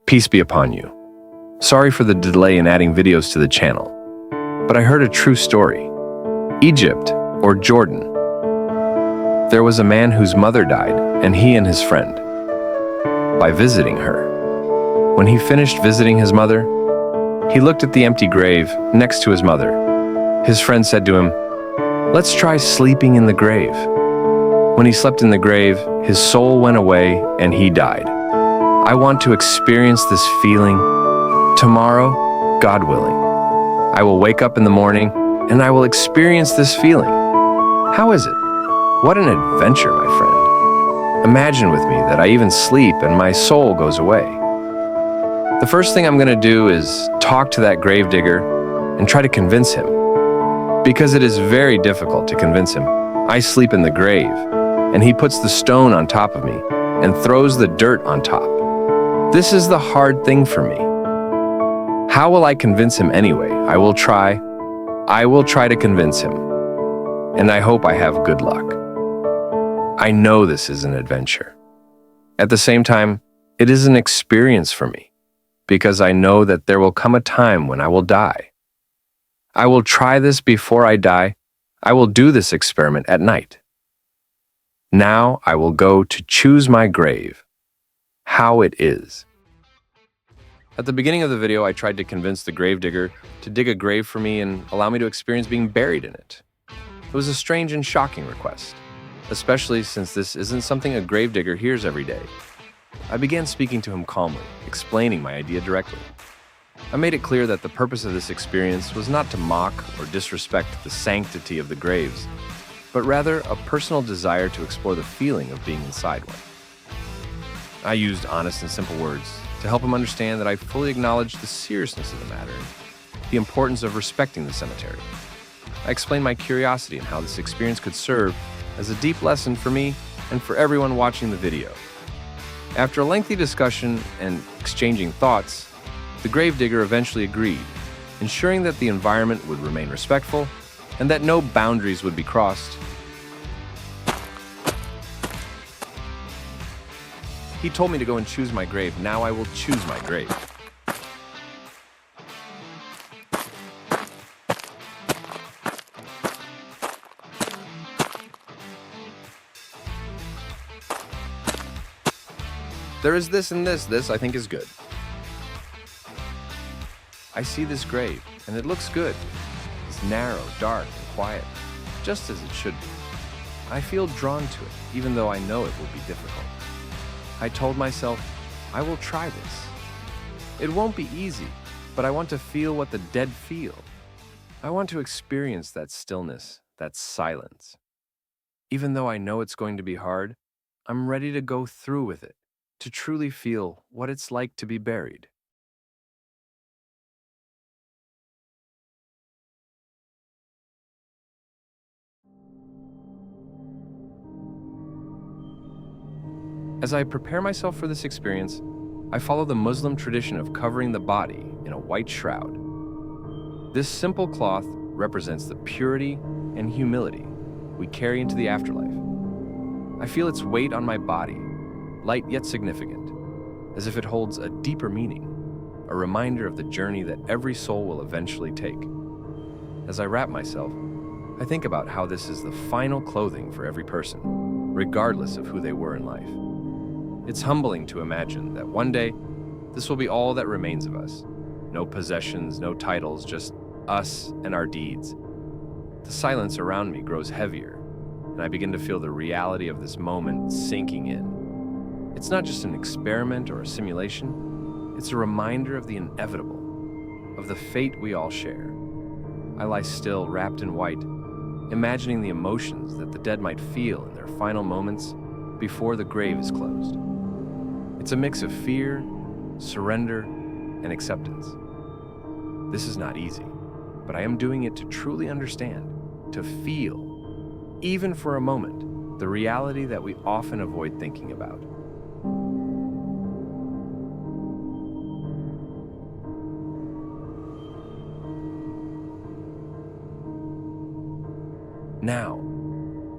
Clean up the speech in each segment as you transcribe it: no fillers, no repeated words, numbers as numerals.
Peace be upon you. Sorry for the delay in adding videos to the channel, but I heard a true story. Egypt, or Jordan. There was a man whose mother died, and he and his friend, by visiting her. When he finished visiting his mother, he looked at the empty grave next to his mother. His friend said to him, "Let's try sleeping in the grave." When he slept in the grave, his soul went away and he died. I want to experience this feeling. Tomorrow, God willing, I will wake up in the morning and I will experience this feeling. How is it? What an adventure, my friend. Imagine with me that I even sleep and my soul goes away. The first thing I'm going to do is talk to that gravedigger and try to convince him. Because it is very difficult to convince him. I sleep in the grave, and he puts the stone on top of me and throws the dirt on top. This is the hard thing for me. How will I convince him anyway? I will try to convince him, and I hope I have good luck. I know this is an adventure. At the same time, it is an experience for me, because I know that there will come a time when I will die. I will try this before I die. I will do this experiment at night. Now I will go to choose my grave. How it is. At the beginning of the video, I tried to convince the gravedigger to dig a grave for me and allow me to experience being buried in it. It was a strange and shocking request, especially since this isn't something a gravedigger hears every day. I began speaking to him calmly, explaining my idea directly. I made it clear that the purpose of this experience was not to mock or disrespect the sanctity of the graves, but rather a personal desire to explore the feeling of being inside one. I used honest and simple words to help him understand that I fully acknowledged the seriousness of the matter and the importance of respecting the cemetery. I explained my curiosity and how this experience could serve as a deep lesson for me and for everyone watching the video. After a lengthy discussion and exchanging thoughts, the gravedigger eventually agreed, ensuring that the environment would remain respectful and that no boundaries would be crossed. He told me to go and choose my grave. Now I will choose my grave. There is this and this. This, I think, is good. I see this grave, and it looks good. It's narrow, dark, and quiet, just as it should be. I feel drawn to it, even though I know it will be difficult. I told myself, I will try this. It won't be easy, but I want to feel what the dead feel. I want to experience that stillness, that silence. Even though I know it's going to be hard, I'm ready to go through with it, to truly feel what it's like to be buried. As I prepare myself for this experience, I follow the Muslim tradition of covering the body in a white shroud. This simple cloth represents the purity and humility we carry into the afterlife. I feel its weight on my body, light yet significant, as if it holds a deeper meaning, a reminder of the journey that every soul will eventually take. As I wrap myself, I think about how this is the final clothing for every person, regardless of who they were in life. It's humbling to imagine that one day, this will be all that remains of us. No possessions, no titles, just us and our deeds. The silence around me grows heavier, and I begin to feel the reality of this moment sinking in. It's not just an experiment or a simulation, it's a reminder of the inevitable, of the fate we all share. I lie still, wrapped in white, imagining the emotions that the dead might feel in their final moments before the grave is closed. It's a mix of fear, surrender, and acceptance. This is not easy, but I am doing it to truly understand, to feel, even for a moment, the reality that we often avoid thinking about. Now,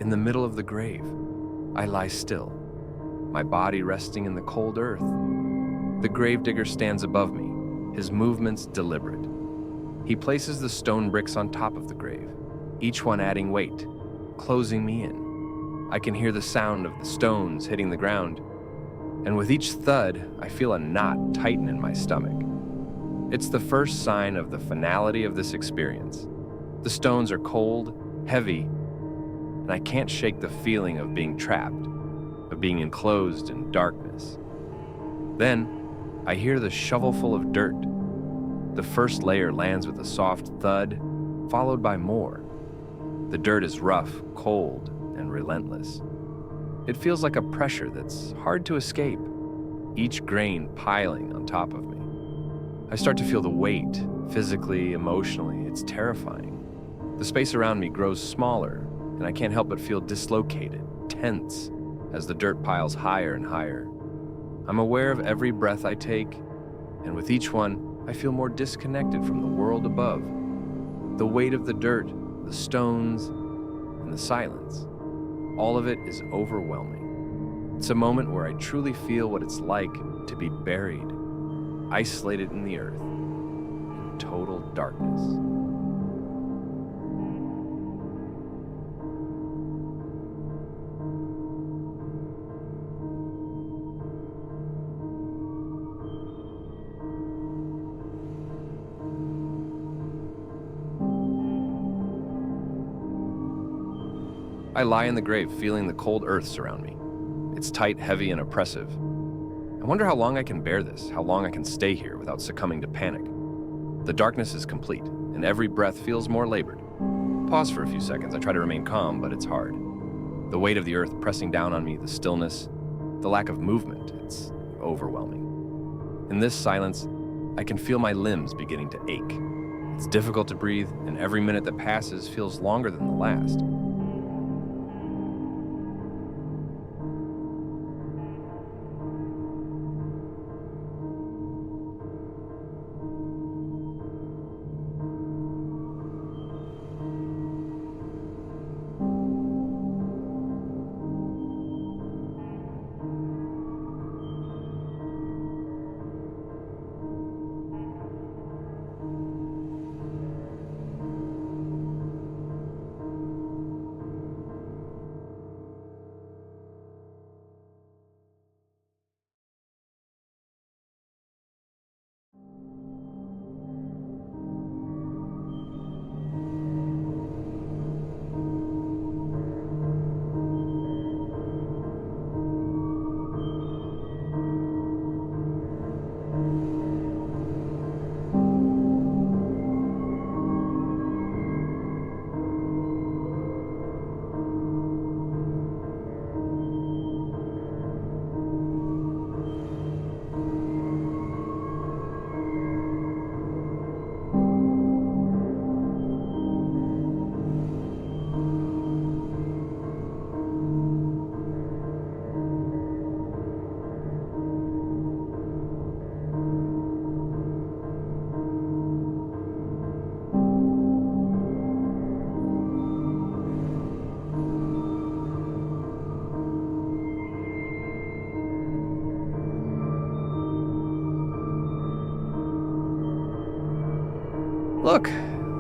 in the middle of the grave, I lie still, my body resting in the cold earth. The gravedigger stands above me, his movements deliberate. He places the stone bricks on top of the grave, each one adding weight, closing me in. I can hear the sound of the stones hitting the ground, and with each thud, I feel a knot tighten in my stomach. It's the first sign of the finality of this experience. The stones are cold, heavy, and I can't shake the feeling of being trapped, of being enclosed in darkness. Then, I hear the shovelful of dirt. The first layer lands with a soft thud, followed by more. The dirt is rough, cold, and relentless. It feels like a pressure that's hard to escape, each grain piling on top of me. I start to feel the weight, physically, emotionally. It's terrifying. The space around me grows smaller, and I can't help but feel dislocated, tense, as the dirt piles higher and higher. I'm aware of every breath I take, and with each one, I feel more disconnected from the world above. The weight of the dirt, the stones, and the silence. All of it is overwhelming. It's a moment where I truly feel what it's like to be buried, isolated in the earth, in total darkness. I lie in the grave, feeling the cold earth surround me. It's tight, heavy, and oppressive. I wonder how long I can bear this, how long I can stay here without succumbing to panic. The darkness is complete, and every breath feels more labored. Pause for a few seconds. I try to remain calm, but it's hard. The weight of the earth pressing down on me, the stillness, the lack of movement, it's overwhelming. In this silence, I can feel my limbs beginning to ache. It's difficult to breathe, and every minute that passes feels longer than the last.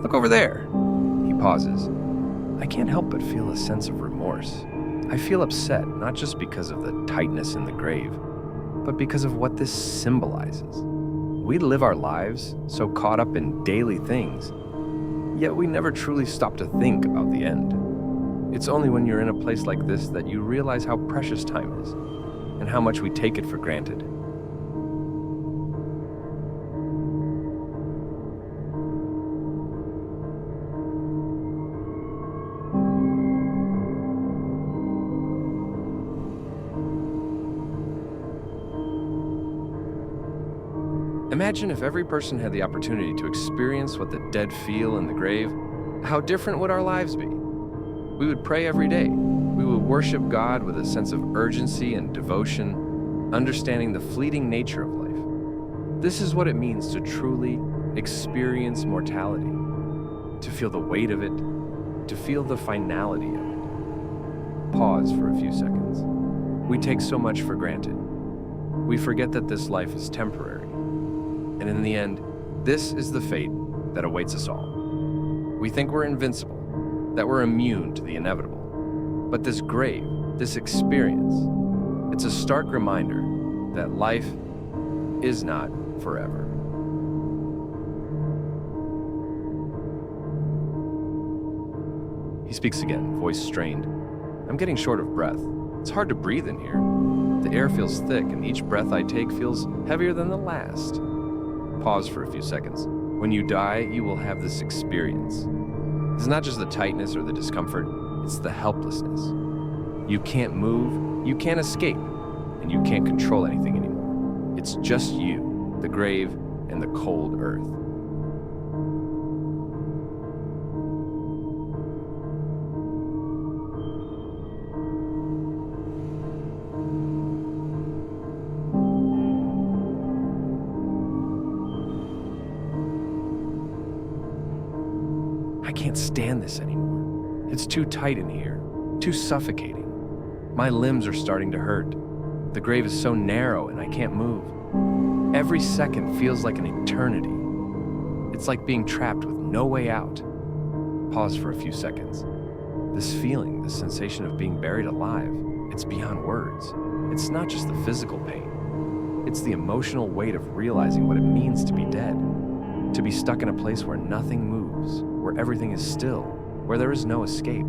Look over there. He pauses. I can't help but feel a sense of remorse. I feel upset, not just because of the tightness in the grave, but because of what this symbolizes. We live our lives so caught up in daily things, yet we never truly stop to think about the end. It's only when you're in a place like this that you realize how precious time is, and how much we take it for granted. Imagine if every person had the opportunity to experience what the dead feel in the grave. How different would our lives be? We would pray every day. We would worship God with a sense of urgency and devotion, understanding the fleeting nature of life. This is what it means to truly experience mortality, to feel the weight of it, to feel the finality of it. Pause for a few seconds. We take so much for granted. we forget that this life is temporary. And in the end, this is the fate that awaits us all. We think we're invincible, that we're immune to the inevitable. But this grave, this experience, it's a stark reminder that life is not forever. He speaks again, voice strained. I'm getting short of breath. It's hard to breathe in here. The air feels thick, and each breath I take feels heavier than the last. Pause for a few seconds. When you die, you will have this experience. It's not just the tightness or the discomfort, it's the helplessness. You can't move, you can't escape, and you can't control anything anymore. It's just you, the grave, and the cold earth. I can't stand this anymore. It's too tight in here, too suffocating. My limbs are starting to hurt. The grave is so narrow and I can't move. Every second feels like an eternity. It's like being trapped with no way out. Pause for a few seconds. This feeling, this sensation of being buried alive, it's beyond words. It's not just the physical pain. It's the emotional weight of realizing what it means to be dead. To be stuck in a place where nothing moves, where everything is still, where there is no escape.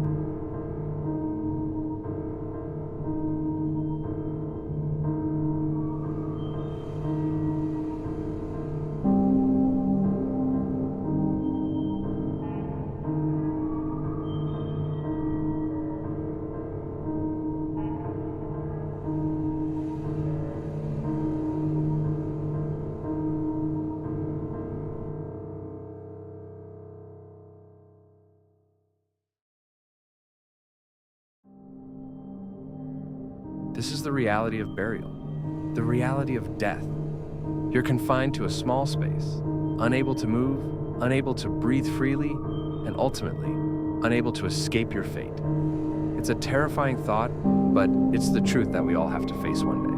This is the reality of burial, the reality of death. You're confined to a small space, unable to move, unable to breathe freely, and ultimately, unable to escape your fate. It's a terrifying thought, but it's the truth that we all have to face one day.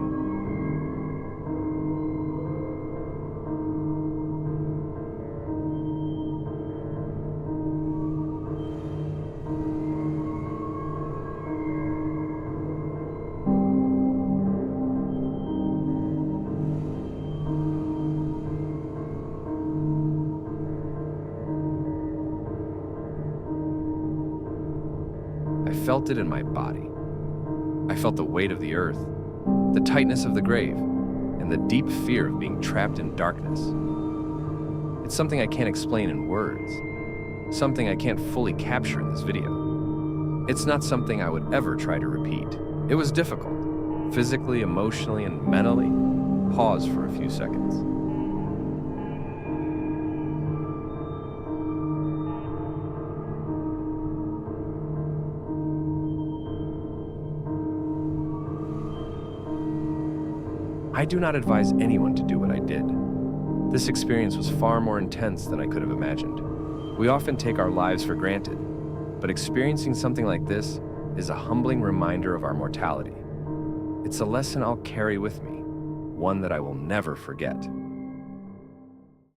I felt it in my body. I felt the weight of the earth, the tightness of the grave, and the deep fear of being trapped in darkness. It's something I can't explain in words, something I can't fully capture in this video. It's not something I would ever try to repeat. It was difficult, physically, emotionally, and mentally. Pause for a few seconds. I do not advise anyone to do what I did. This experience was far more intense than I could have imagined. We often take our lives for granted, but experiencing something like this is a humbling reminder of our mortality. It's a lesson I'll carry with me, one that I will never forget.